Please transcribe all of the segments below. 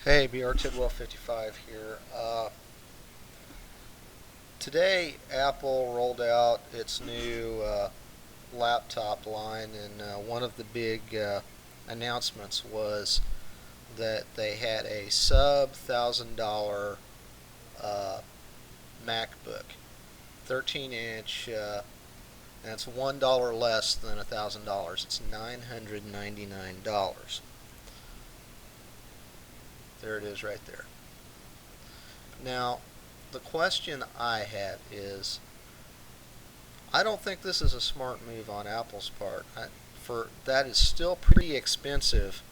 Hey, BR Tidwell 55 here. Today, Apple rolled out its new laptop line, and one of the big announcements was that they had a sub $1,000 uh, MacBook, 13-inch, and it's $1 less than $1,000. It's $999. There it is right there. Now, the question I have is, I don't think this is a smart move on Apple's part. For that is still pretty expensive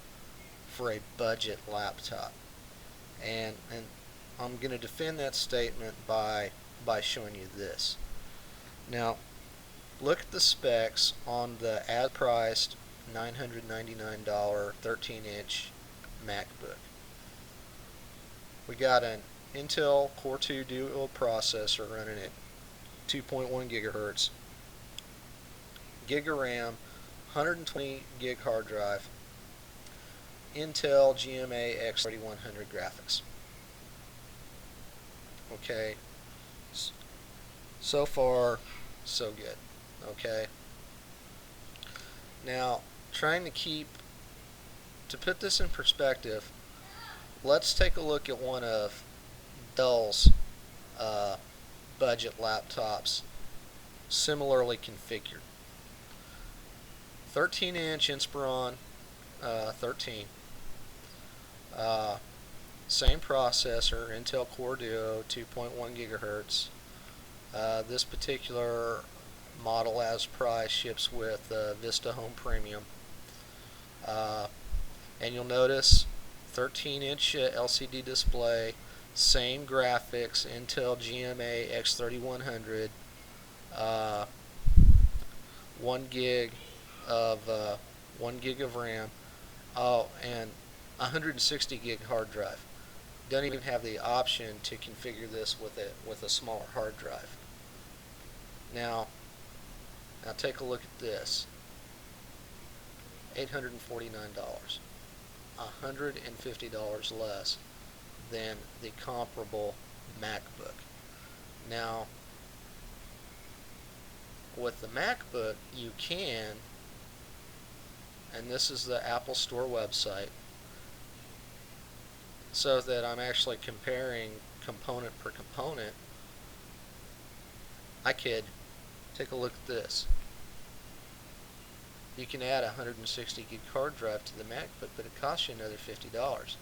for a budget laptop, and I'm going to defend that statement by showing you this. Now, look at the specs on the ad-priced $999 13-inch MacBook. We got an Intel Core 2 dual processor running at 2.1 gigahertz, gig of RAM, 120 gig hard drive, Intel GMA X3100 graphics. Okay, so far so good. Okay, now trying to put this in perspective, let's take a look at one of Dell's uh, budget laptops similarly configured. 13-inch Inspiron 13. Same processor, Intel Core Duo, 2.1 gigahertz. This particular model as price ships with Vista Home Premium. And you'll notice 13-inch LCD display, same graphics, Intel GMA X3100, 1 gig of 1 gig of RAM, and 160 gig hard drive. Don't even have the option to configure this with a smaller hard drive. Now take a look at this. $849. $150 less than the comparable MacBook. Now, with the MacBook, you can, and this is the Apple Store website, so that I'm actually comparing component per component. I could take a look at this. You can add a 160 gig hard drive to the MacBook, but it costs you another $50.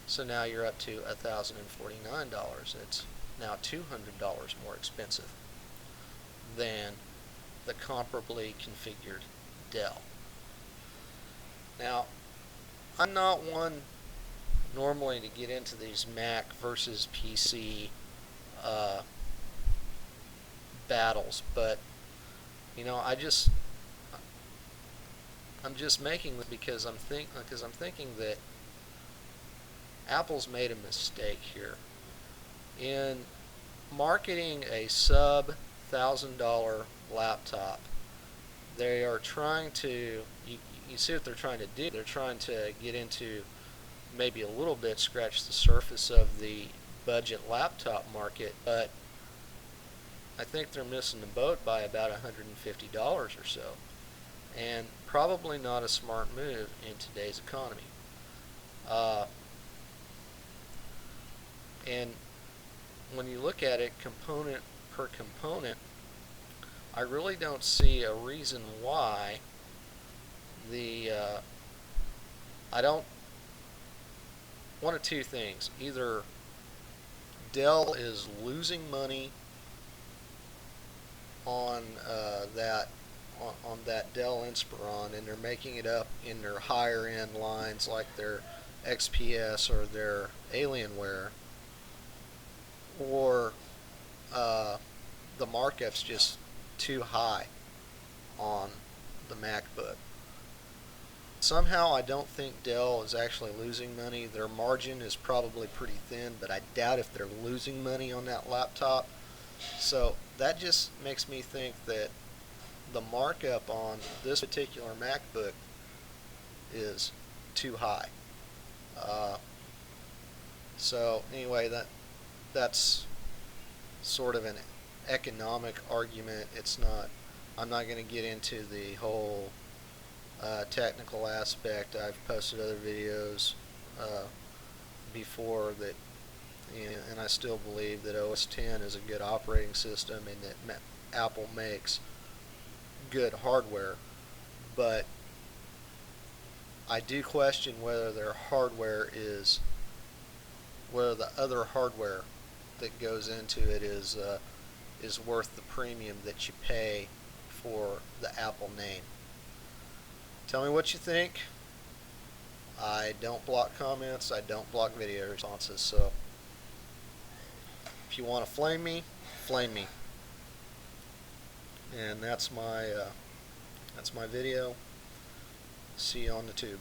So now you're up to $1,049. It's now $200 more expensive than the comparably configured Dell. Now, I'm not one normally to get into these Mac versus PC battles, but I'm just making this because I'm thinking that Apple's made a mistake here in marketing a sub $1,000 laptop. They are trying to you see what they're trying to do. They're trying to get into, maybe a little bit, scratch the surface of the budget laptop market, but I think they're missing the boat by about $150 or so, and probably not a smart move in today's economy. And when you look at it component per component, I really don't see a reason why I don't. One of two things: either Dell is losing money on that Dell Inspiron, and they're making it up in their higher end lines like their XPS or their Alienware, or the markup's just too high on the MacBook. Somehow I don't think Dell is actually losing money. Their margin is probably pretty thin, but I doubt if they're losing money on that laptop. So that just makes me think that the markup on this particular MacBook is too high. So anyway, that's sort of an economic argument. It's not. I'm not going to get into the whole technical aspect. I've posted other videos before that, and I still believe that OS 10 is a good operating system and that Apple makes good hardware. But I do question whether their hardware is, whether the other hardware that goes into it is worth the premium that you pay for the Apple name. Tell me what you think. I don't block comments. I don't block video responses. So if you want to flame me, flame me. And that's my video. See you on the tube.